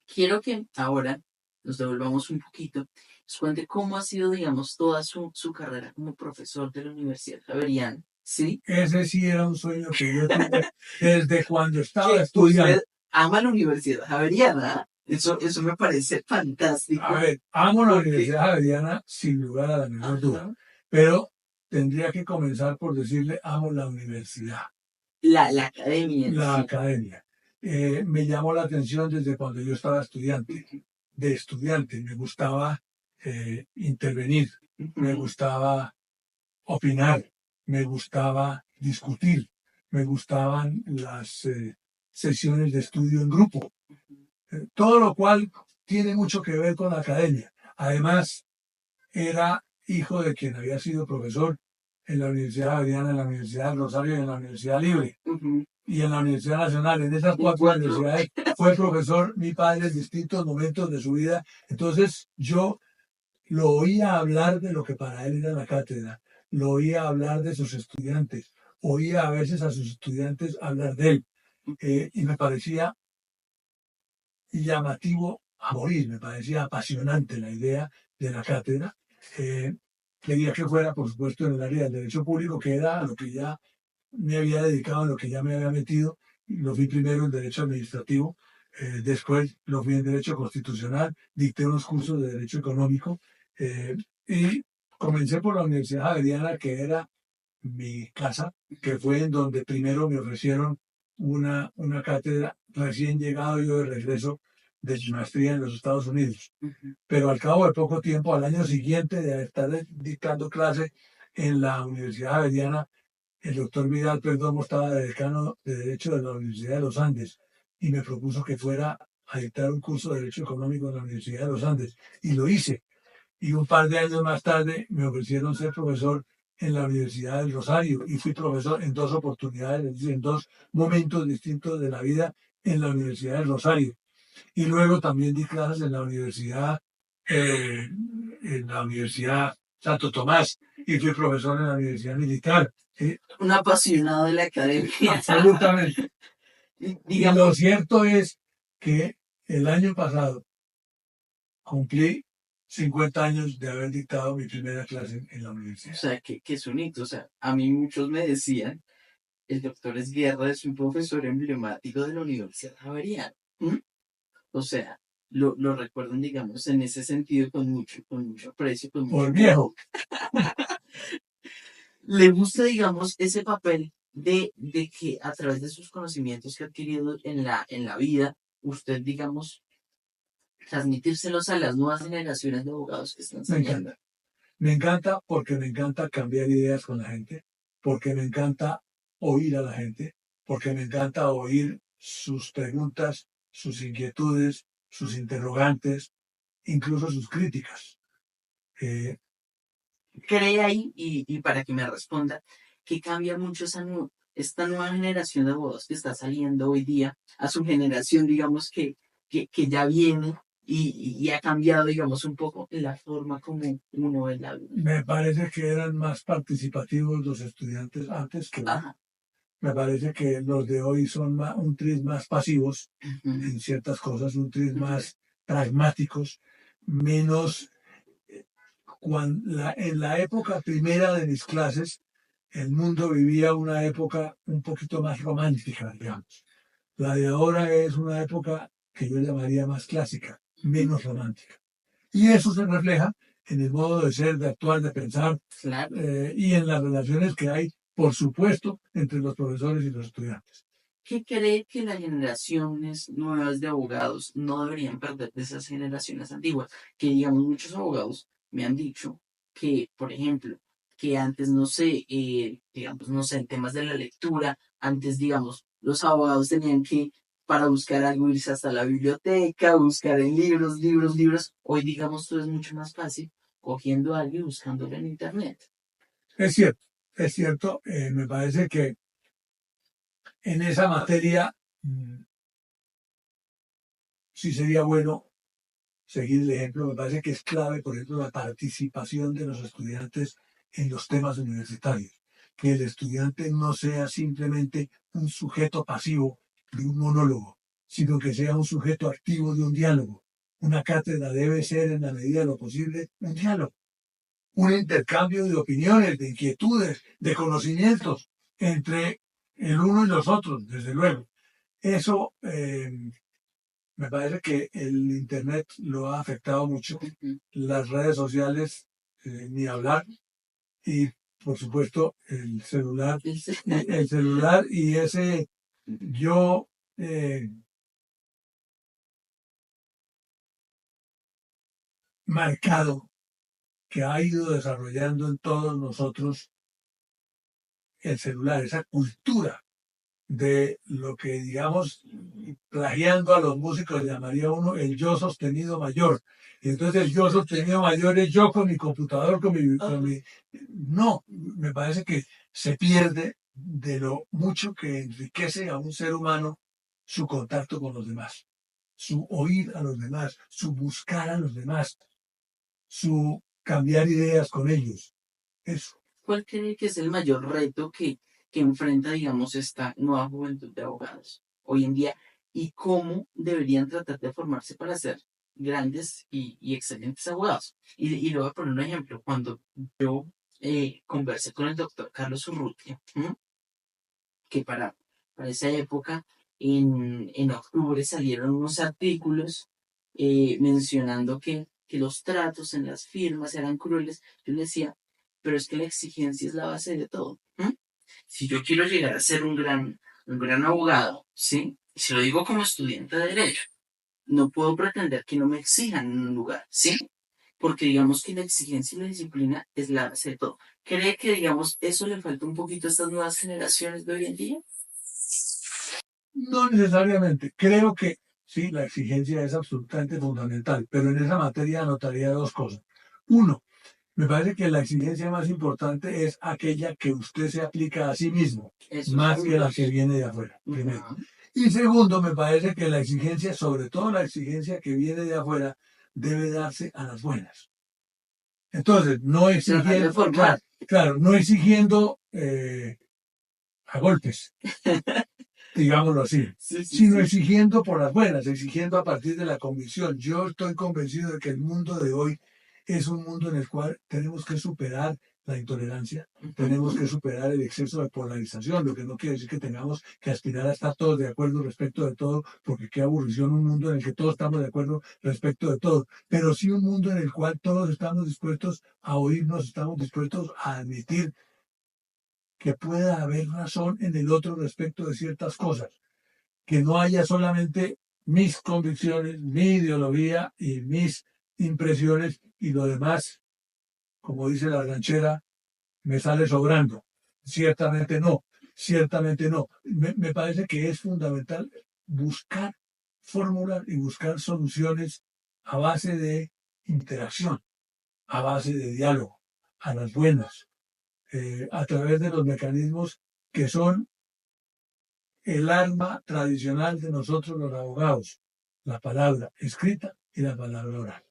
Quiero que ahora nos devolvamos un poquito, nos cuente cómo ha sido, digamos, toda su carrera como profesor de la Universidad Javeriana. ¿Sí? Ese sí era un sueño que yo tuve desde cuando estaba estudiando. Usted ama la Universidad Javeriana. Eso me parece fantástico. A ver, amo la Universidad Javeriana sin lugar a la menor duda, pero tendría que comenzar por decirle amo la universidad. La academia. La academia. me llamó la atención desde cuando yo estaba estudiante. De estudiante me gustaba intervenir, me gustaba opinar, me gustaba discutir, me gustaban las sesiones de estudio en grupo, todo lo cual tiene mucho que ver con la academia. Además, era hijo de quien había sido profesor en la Universidad Javeriana, en la Universidad del Rosario y en la Universidad Libre. Y en la Universidad Nacional. En esas cuatro universidades fue profesor mi padre en distintos momentos de su vida. Entonces yo lo oía hablar de lo que para él era la cátedra, lo oía hablar de sus estudiantes, oía a veces a sus estudiantes hablar de él. Y me parecía llamativo a morir, me parecía apasionante la idea de la cátedra. Quería que fuera, por supuesto, en el área del derecho público, que era a lo que ya me había dedicado, en lo que ya me había metido. Lo fui primero en derecho administrativo, después lo fui en derecho constitucional, dicté unos cursos de derecho económico y comencé por la Universidad Javeriana, que era mi casa, que fue en donde primero me ofrecieron una cátedra, recién llegado yo de regreso de mi maestría en los Estados Unidos. Pero al cabo de poco tiempo, al año siguiente de estar dictando clase en la Universidad Javeriana, el doctor Vidal Perdomo estaba de decano de Derecho de la Universidad de los Andes y me propuso que fuera a dictar un curso de Derecho Económico en la Universidad de los Andes. Y lo hice. Y un par de años más tarde me ofrecieron ser profesor en la Universidad del Rosario y fui profesor en dos oportunidades, es decir, en dos momentos distintos de la vida en la Universidad del Rosario. Y luego también di clases en la Universidad Santo Tomás y fui profesor en la Universidad Militar. ¿Sí? Un apasionado de la academia. Absolutamente. Y Digamos, lo cierto es que el año pasado cumplí 50 años de haber dictado mi primera clase en la o universidad. sea, que es un hito. O sea, a mí muchos me decían, el doctor Esguerra es un profesor emblemático de la Universidad Javeriana. O sea, lo recuerdan, digamos, en ese sentido con mucho aprecio, con mucho Por viejo. ¿Le gusta, digamos, ese papel de que a través de sus conocimientos que ha adquirido en la vida, usted, digamos, transmitírselos a las nuevas generaciones de abogados que están Me saliendo? encanta. Me encanta porque me encanta cambiar ideas con la gente, porque me encanta oír a la gente, porque me encanta oír sus preguntas, sus inquietudes, sus interrogantes, incluso sus críticas. ¿Cree ahí, y para que me responda, que cambia mucho esta nueva generación de abogados que está saliendo hoy día a su generación, digamos, que ya viene y ha cambiado, digamos, un poco la forma como uno ve la vida? Me parece que eran más participativos los estudiantes antes que hoy. Ajá. Me parece que los de hoy son un tris más pasivos Ujú. en ciertas cosas, un tris más pragmáticos, menos... en la época primera de mis clases, el mundo vivía una época un poquito más romántica, digamos. La de ahora es una época que yo llamaría más clásica, menos romántica. Y eso se refleja en el modo de ser, de actuar, de pensar Claro. y en las relaciones que hay, por supuesto, entre los profesores y los estudiantes. ¿Qué cree que las generaciones nuevas de abogados no deberían perder de esas generaciones antiguas? Que, digamos, muchos abogados me han dicho que, por ejemplo, que antes, no sé, digamos, no sé, en temas de la lectura, antes, digamos, los abogados tenían que, para buscar algo, irse hasta la biblioteca, buscar en libros, libros, libros. Hoy, digamos, todo es mucho más fácil cogiendo algo y buscándolo en Internet. Es cierto, me parece que en esa materia sí sería bueno seguir el ejemplo. Me parece que es clave, por ejemplo, la participación de los estudiantes en los temas universitarios. Que el estudiante no sea simplemente un sujeto pasivo de un monólogo, sino que sea un sujeto activo de un diálogo. Una cátedra debe ser, en la medida de lo posible, un diálogo, un intercambio de opiniones, de inquietudes, de conocimientos entre el uno y los otros, desde luego. Eso me parece que el Internet lo ha afectado mucho. Las redes sociales, ni hablar. Y, por supuesto, el celular y ese yo marcado que ha ido desarrollando en todos nosotros el celular, esa cultura de lo que, digamos, plagiando a los músicos, llamaría uno el yo sostenido mayor. Y entonces el yo sostenido mayor es yo con mi computador, No, me parece que se pierde de lo mucho que enriquece a un ser humano su contacto con los demás, su oír a los demás, su buscar a los demás, su cambiar ideas con ellos. Eso. ¿Cuál cree que es el mayor reto que enfrenta, digamos, esta nueva juventud de abogados hoy en día y cómo deberían tratar de formarse para ser grandes y excelentes abogados? Y le voy a poner un ejemplo. Cuando yo conversé con el doctor Carlos Urrutia, que para esa época, en octubre, salieron unos artículos mencionando que los tratos en las firmas eran crueles. Yo le decía, pero es que la exigencia es la base de todo. Si yo quiero llegar a ser un gran abogado, ¿sí? Si lo digo como estudiante de Derecho, no puedo pretender que no me exijan en un lugar, ¿sí? Porque digamos que la exigencia y la disciplina es la base de todo. ¿Cree que, digamos, eso le falta un poquito a estas nuevas generaciones de hoy en día? No necesariamente. Creo que sí, la exigencia es absolutamente fundamental, pero en esa materia anotaría dos cosas. Uno, me parece que la exigencia más importante es aquella que usted se aplica a sí mismo, Eso más es que la que viene de afuera, primero. Y segundo, me parece que la exigencia, sobre todo la exigencia que viene de afuera, debe darse a las buenas. Entonces, no exigiendo, claro, no exigiendo a golpes, digámoslo así, sino exigiendo por las buenas, exigiendo a partir de la convicción. Yo estoy convencido de que el mundo de hoy es un mundo en el cual tenemos que superar la intolerancia, tenemos que superar el exceso de polarización, lo que no quiere decir que tengamos que aspirar a estar todos de acuerdo respecto de todo, porque qué aburrición un mundo en el que todos estamos de acuerdo respecto de todo, pero sí un mundo en el cual todos estamos dispuestos a oírnos, estamos dispuestos a admitir que pueda haber razón en el otro respecto de ciertas cosas, que no haya solamente mis convicciones, mi ideología y mis impresiones y lo demás, como dice la ranchera, me sale sobrando. Ciertamente no, ciertamente no. Me parece que es fundamental buscar fórmulas y buscar soluciones a base de interacción, a base de diálogo, a las buenas, a través de los mecanismos que son el arma tradicional de nosotros los abogados, la palabra escrita y la palabra oral.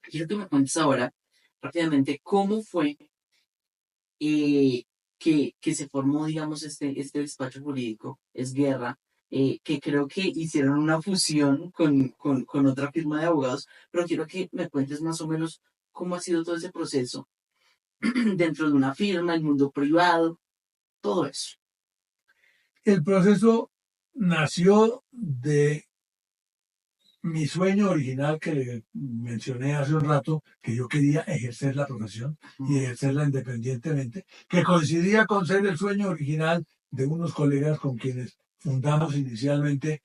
Quiero que me cuentes ahora rápidamente cómo fue que se formó, digamos, este despacho jurídico, es Guerra, que creo que hicieron una fusión con otra firma de abogados, pero quiero que me cuentes más o menos cómo ha sido todo ese proceso dentro de una firma, el mundo privado, todo eso. El proceso nació de mi sueño original que le mencioné hace un rato, que yo quería ejercer la profesión y ejercerla independientemente, que coincidía con ser el sueño original de unos colegas con quienes fundamos inicialmente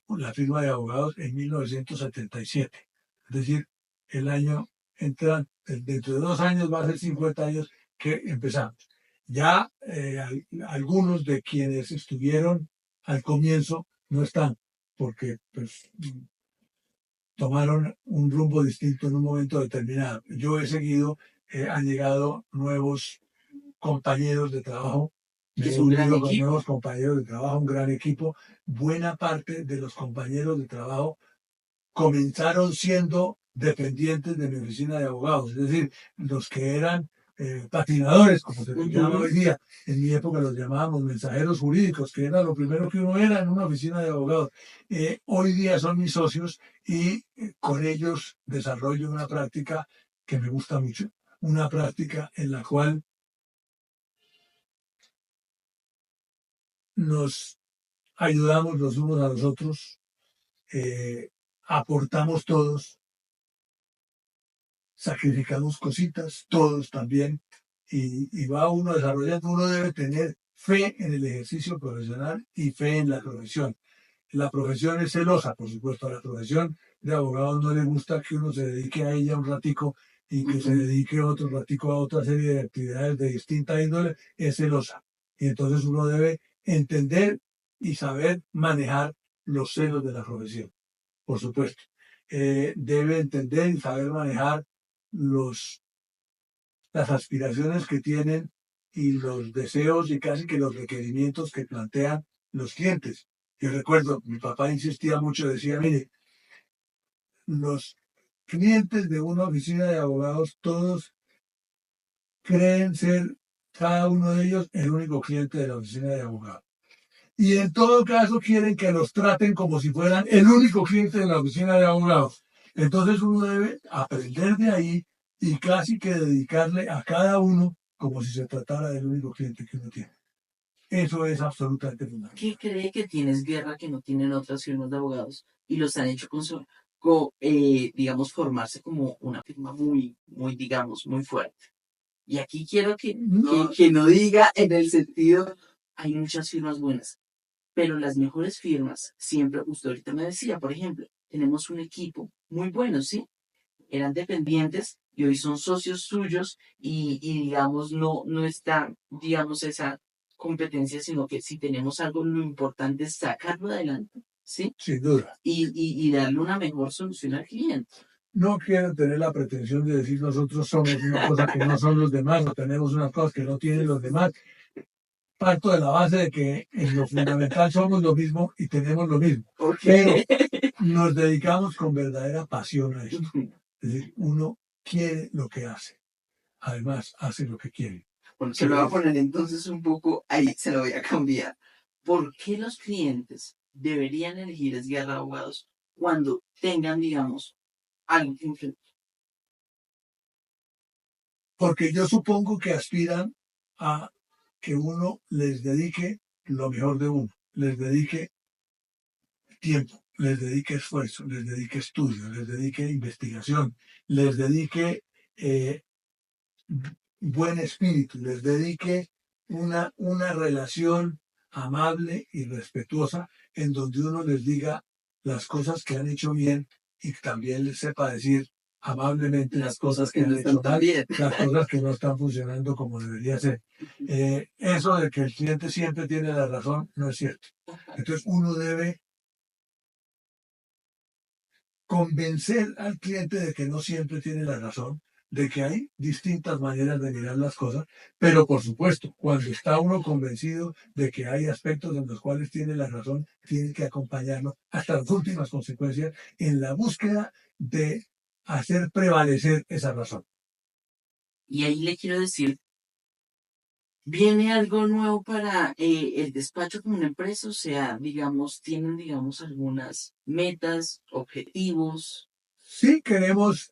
la firma de abogados en 1977. Es decir, el año entra, dentro de 2 años va a ser 50 años que empezamos. Ya algunos de quienes estuvieron al comienzo no están, porque pues, tomaron un rumbo distinto en un momento determinado. Yo he seguido, han llegado nuevos compañeros de trabajo, me he unido con nuevos compañeros de trabajo, un gran equipo. Buena parte de los compañeros de trabajo comenzaron siendo dependientes de mi oficina de abogados, es decir, los que eran patinadores, como se les llama hoy día. En mi época los llamábamos mensajeros jurídicos, que era lo primero que uno era en una oficina de abogados. Hoy día son mis socios y con ellos desarrollo una práctica que me gusta mucho, una práctica en la cual nos ayudamos los unos a los otros, aportamos todos, sacrificamos cositas, todos también, y va uno desarrollando, uno debe tener fe en el ejercicio profesional y fe en la profesión. La profesión es celosa, por supuesto. A la profesión de abogado no le gusta que uno se dedique a ella un ratico y que se dedique otro ratico a otra serie de actividades de distinta índole. Es celosa. Y entonces uno debe entender y saber manejar los celos de la profesión, por supuesto. Debe entender y saber manejar las aspiraciones que tienen y los deseos y casi que los requerimientos que plantean los clientes. Yo recuerdo, mi papá insistía mucho, decía, mire, los clientes de una oficina de abogados, todos creen ser, cada uno de ellos, el único cliente de la oficina de abogados. Y en todo caso quieren que los traten como si fueran el único cliente de la oficina de abogados. Entonces uno debe aprender de ahí y casi que dedicarle a cada uno como si se tratara del único cliente que uno tiene. Eso es absolutamente fundamental. ¿Qué cree que tienes guerra que no tienen otras firmas de abogados y los han hecho digamos, formarse como una firma muy, digamos, muy fuerte? Y aquí quiero que no diga en el sentido, hay muchas firmas buenas, pero las mejores firmas, siempre, usted ahorita me decía, por ejemplo, tenemos un equipo muy bueno, ¿sí? Eran dependientes y hoy son socios suyos y digamos, no está, digamos, esa competencia, sino que si tenemos algo, lo importante es sacarlo adelante, ¿sí? Sin duda. Y darle una mejor solución al cliente. No quiero tener la pretensión de decir nosotros somos una cosa que no son los demás o tenemos unas cosas que no tienen los demás. Parto de la base de que en lo fundamental somos lo mismo y tenemos lo mismo. Pero nos dedicamos con verdadera pasión a esto. Es decir, uno quiere lo que hace. Además, hace lo que quiere. Bueno, se lo voy a poner entonces un poco ahí, se lo voy a cambiar. ¿Por qué los clientes deberían elegir Esguerra Abogados cuando tengan, digamos, algo que enfrentar? Porque yo supongo que aspiran a que uno les dedique lo mejor de uno, les dedique tiempo, les dedique esfuerzo, les dedique estudio, les dedique investigación, les dedique buen espíritu, les dedique una relación amable y respetuosa en donde uno les diga las cosas que han hecho bien y también les sepa decir amablemente las cosas que han hecho mal, las cosas que no están funcionando como debería ser. Eso de que el cliente siempre tiene la razón no es cierto. Entonces uno debe convencer al cliente de que no siempre tiene la razón, de que hay distintas maneras de mirar las cosas, pero por supuesto, cuando está uno convencido de que hay aspectos en los cuales tiene la razón, tiene que acompañarlo hasta las últimas consecuencias en la búsqueda de hacer prevalecer esa razón. Y ahí le quiero decir, ¿viene algo nuevo para el despacho como una empresa? O sea, digamos, tienen, digamos, algunas metas, objetivos. Sí queremos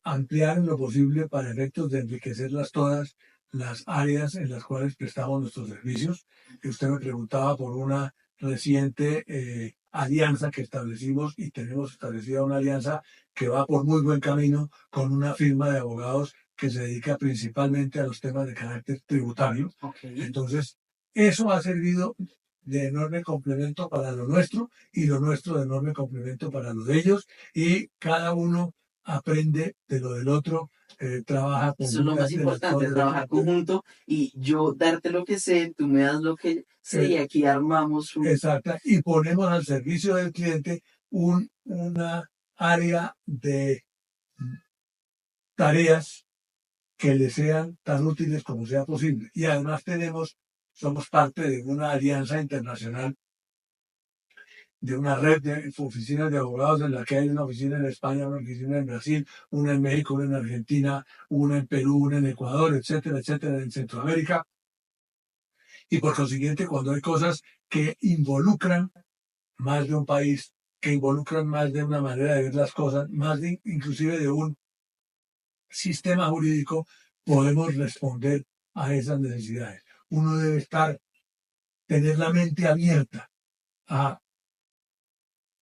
ampliar en lo posible para efectos de enriquecerlas todas las áreas en las cuales prestamos nuestros servicios. Usted me preguntaba por una reciente alianza que establecimos y tenemos establecida una alianza que va por muy buen camino con una firma de abogados que se dedica principalmente a los temas de carácter tributario. Okay. Entonces, eso ha servido de enorme complemento para lo nuestro y lo nuestro de enorme complemento para lo de ellos, y cada uno aprende de lo del otro, trabaja conjuntamente. Eso es lo más importante, trabajar conjunto y yo darte lo que sé, tú me das lo que sé y aquí armamos un... Exacto, y ponemos al servicio del cliente una área de tareas que le sean tan útiles como sea posible. Y además somos parte de una alianza internacional, de una red de oficinas de abogados en la que hay una oficina en España, una oficina en Brasil, una en México, una en Argentina, una en Perú, una en Ecuador, etcétera, etcétera, en Centroamérica. Y por consiguiente, cuando hay cosas que involucran más de un país, que involucran más de una manera de ver las cosas, inclusive de un sistema jurídico, podemos responder a esas necesidades. Uno debe tener la mente abierta a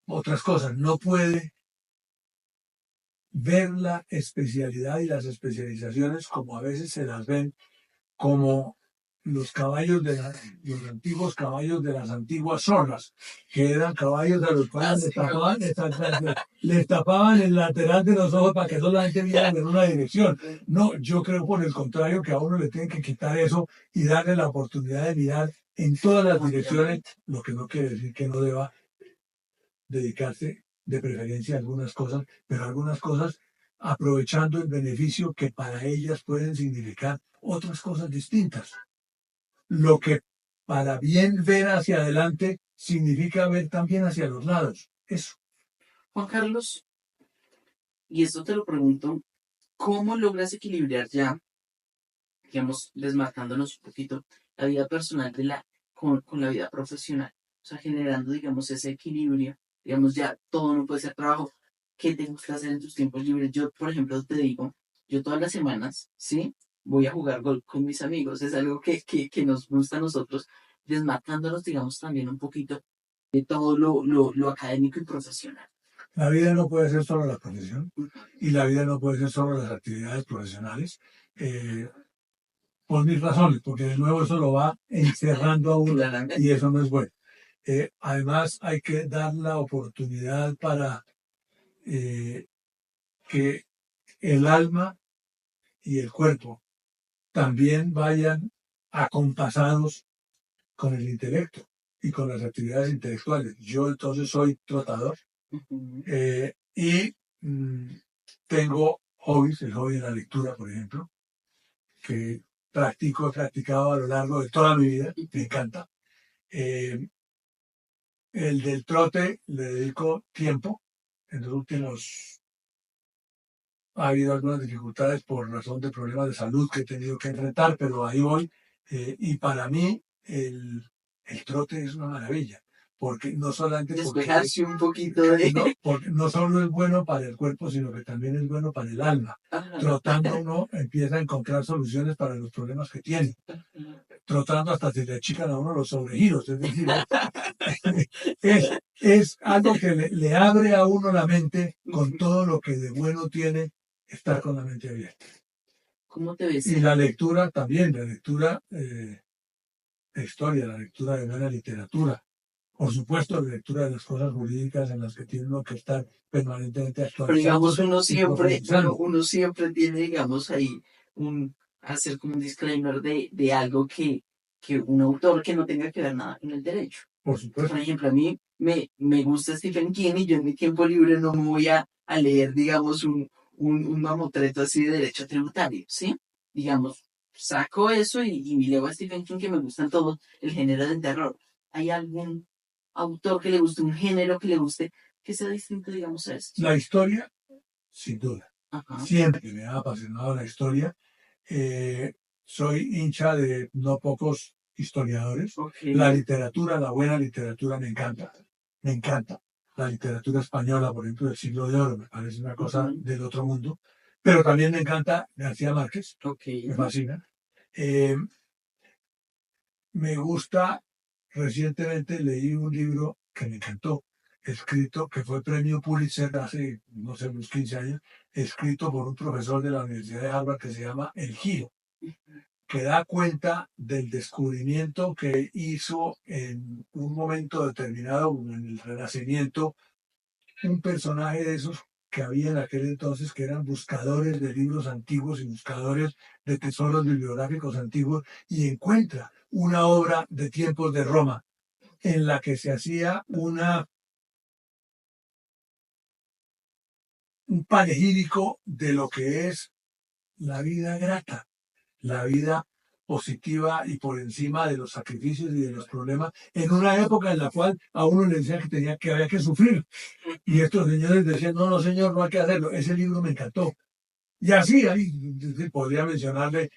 otras cosas. No puede ver la especialidad y las especializaciones como a veces se las ven, como los caballos los antiguos caballos de las antiguas zorras, que eran caballos a los cuales les tapaban el lateral de los ojos para que solamente vieran en una dirección. No, yo creo por el contrario que a uno le tienen que quitar eso y darle la oportunidad de mirar en todas las direcciones, lo que no quiere decir que no deba dedicarse de preferencia a algunas cosas, pero algunas cosas aprovechando el beneficio que para ellas pueden significar otras cosas distintas. Lo que para bien ver hacia adelante significa ver también hacia los lados. Eso. Juan Carlos, y esto te lo pregunto, ¿cómo logras equilibrar ya, digamos, desmarcándonos un poquito, la vida personal con la vida profesional? O sea, generando, digamos, ese equilibrio. Digamos, ya todo no puede ser trabajo. ¿Qué te gusta hacer en tus tiempos libres? Yo, por ejemplo, te digo, yo todas las semanas, ¿sí? Voy a jugar golf con mis amigos. Es algo que nos gusta a nosotros, desmarcándonos, digamos, también un poquito de todo lo académico y profesional. La vida no puede ser solo la profesión y la vida no puede ser solo las actividades profesionales. Por mis razones, porque de nuevo eso lo va encerrando a uno y eso no es bueno. Además, hay que dar la oportunidad para que el alma y el cuerpo también vayan acompasados con el intelecto y con las actividades intelectuales. Yo entonces soy trotador y tengo hobbies, el hobby de la lectura, por ejemplo, que he practicado a lo largo de toda mi vida, me encanta. El del trote le dedico tiempo. En los últimos ha habido algunas dificultades por razón de problemas de salud que he tenido que enfrentar, pero ahí voy. Y para mí el trote es una maravilla, porque no solamente despejarse un poquito de... porque no solo es bueno para el cuerpo, sino que también es bueno para el alma. Trotando uno empieza a encontrar soluciones para los problemas que tiene. Trotando hasta se le achican a uno los sobregiros, es decir, es algo que le abre a uno la mente con todo lo que de bueno tiene estar con la mente abierta. ¿Cómo te ves? Y la lectura también, la lectura de historia, la lectura de buena literatura. Por supuesto, la lectura de las cosas jurídicas en las que tiene uno que estar permanentemente actualizado. Pero digamos, uno siempre tiene, digamos, ahí hacer como un disclaimer de algo que un autor que no tenga que ver nada con el derecho. Por supuesto. Por ejemplo, a mí me gusta Stephen King y yo en mi tiempo libre no me voy a leer, digamos, un mamotreto así de derecho tributario, ¿sí? Digamos, saco eso y leo a Stephen King que me gustan todos el género del terror. ¿Hay algún autor que le guste, un género que le guste, que sea distinto, digamos, a esto? La historia, sin duda. Ajá. Siempre me ha apasionado la historia. Soy hincha de no pocos historiadores. Okay. La literatura, la buena literatura me encanta. Me encanta. La literatura española, por ejemplo, del siglo de oro, me parece una cosa del otro mundo. Pero también me encanta García Márquez. Okay. Me fascina. Me gusta, recientemente leí un libro que me encantó, escrito, que fue premio Pulitzer hace, no sé, unos 15 años, escrito por un profesor de la Universidad de Harvard que se llama El Giro, que da cuenta del descubrimiento que hizo en un momento determinado, en el Renacimiento, un personaje de esos que había en aquel entonces, que eran buscadores de libros antiguos y buscadores de tesoros bibliográficos antiguos, y encuentra una obra de tiempos de Roma en la que se hacía un panegírico de lo que es la vida grata, la vida positiva y por encima de los sacrificios y de los problemas, en una época en la cual a uno le decía que había que sufrir. Y estos señores decían, no, no señor, no hay que hacerlo. Ese libro me encantó. Y así, ahí podría mencionarle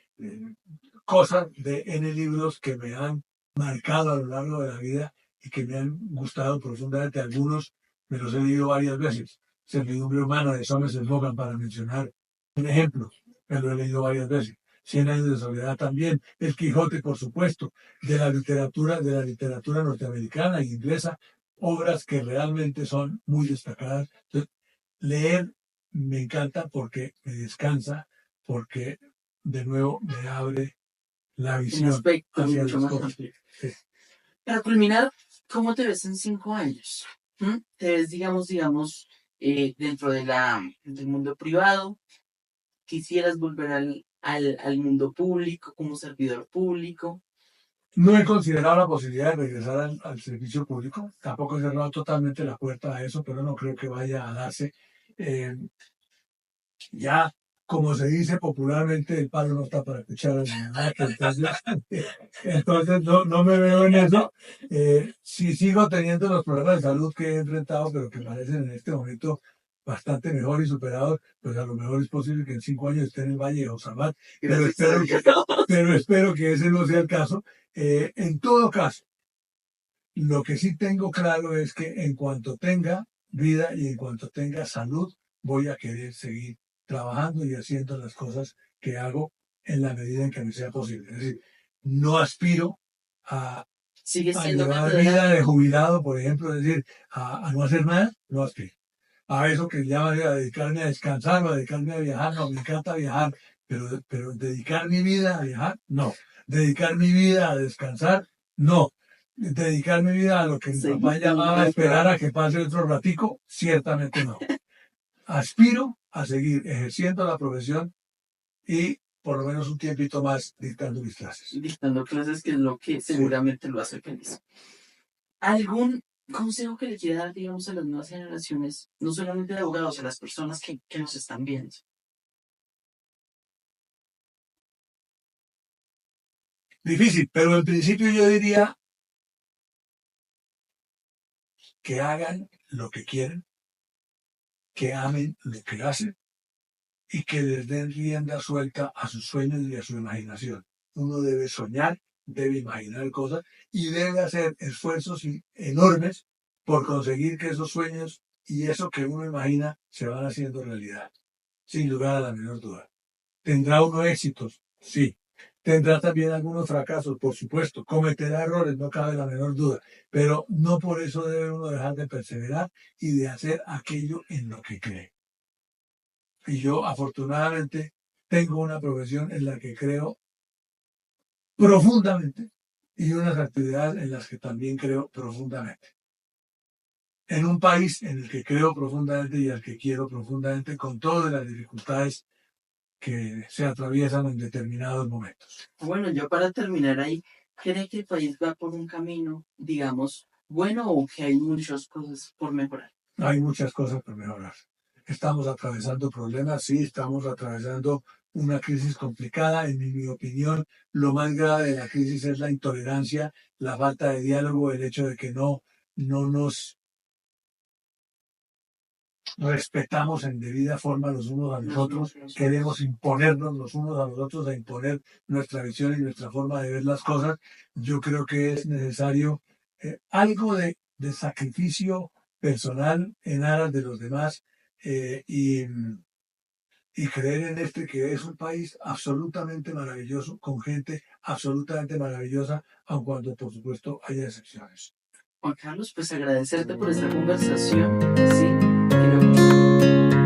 cosas de N libros que me han marcado a lo largo de la vida y que me han gustado profundamente. Algunos me los he leído varias veces. Servidumbre humana de Somerset Maugham, para mencionar un ejemplo, me lo he leído varias veces. 100 años de soledad también, El Quijote, por supuesto, de la literatura norteamericana e inglesa, obras que realmente son muy destacadas. Entonces, leer me encanta porque me descansa, porque de nuevo me abre la un visión aspecto hacia mucho las más cosas. amplio. Sí. Para culminar, ¿cómo te ves en 5 años? ¿Te ves, digamos, dentro del mundo privado? ¿Quisieras volver al mundo público como servidor público? No he considerado la posibilidad de regresar al servicio público. Tampoco he cerrado totalmente la puerta a eso, pero no creo que vaya a darse. Eh, ya, como se dice popularmente, el palo no está para escuchar al gato. Entonces no me veo en eso. Si sigo teniendo los problemas de salud que he enfrentado, pero que parecen en este momento bastante mejor y superados, pues a lo mejor es posible que en 5 años esté en el Valle de Osamar, pero espero que ese no sea el caso. En todo caso, lo que sí tengo claro es que en cuanto tenga vida y en cuanto tenga salud, voy a querer seguir trabajando y haciendo las cosas que hago en la medida en que me sea posible. Es decir, no aspiro a, Sigue a siendo llevar vida catedrático. de jubilado, por ejemplo, es decir, a no hacer nada, no aspiro. A eso que llaman a dedicarme a descansar o a dedicarme a viajar, no, me encanta viajar, pero dedicar mi vida a viajar, no. Dedicar mi vida a descansar, no. Dedicar mi vida a lo que mi papá llamaba a esperar a que pase otro ratico, ciertamente no. Aspiro a seguir ejerciendo la profesión y por lo menos un tiempito más dictando mis clases. Dictando clases, que es lo que seguramente lo hace feliz. ¿Algún consejo que le quiera dar, digamos, a las nuevas generaciones, no solamente de abogados, a las personas que nos están viendo? Difícil, pero en principio yo diría que hagan lo que quieren, que amen lo que hacen y que les den rienda suelta a sus sueños y a su imaginación. Uno debe soñar, debe imaginar cosas y debe hacer esfuerzos enormes por conseguir que esos sueños y eso que uno imagina se van haciendo realidad, sin lugar a la menor duda. ¿Tendrá uno éxitos? Sí. Tendrá también algunos fracasos, por supuesto. Cometerá errores, no cabe la menor duda. Pero no por eso debe uno dejar de perseverar y de hacer aquello en lo que cree. Y yo, afortunadamente, tengo una profesión en la que creo profundamente y unas actividades en las que también creo profundamente. En un país en el que creo profundamente y al que quiero profundamente, con todas las dificultades que se atraviesan en determinados momentos. Bueno, yo para terminar ahí, ¿cree que el país va por un camino, digamos, bueno, o que hay muchas cosas por mejorar? Hay muchas cosas por mejorar. Estamos atravesando problemas, sí, estamos atravesando una crisis complicada. En mi opinión, lo más grave de la crisis es la intolerancia, la falta de diálogo, el hecho de que no nos respetamos en debida forma los unos a los otros, queremos imponernos los unos a los otros, a imponer nuestra visión y nuestra forma de ver las cosas. Yo creo que es necesario algo de sacrificio personal en aras de los demás y creer en este que es un país absolutamente maravilloso, con gente absolutamente maravillosa, aun cuando por supuesto haya excepciones. Juan Carlos, pues agradecerte por esta conversación, sí, creo que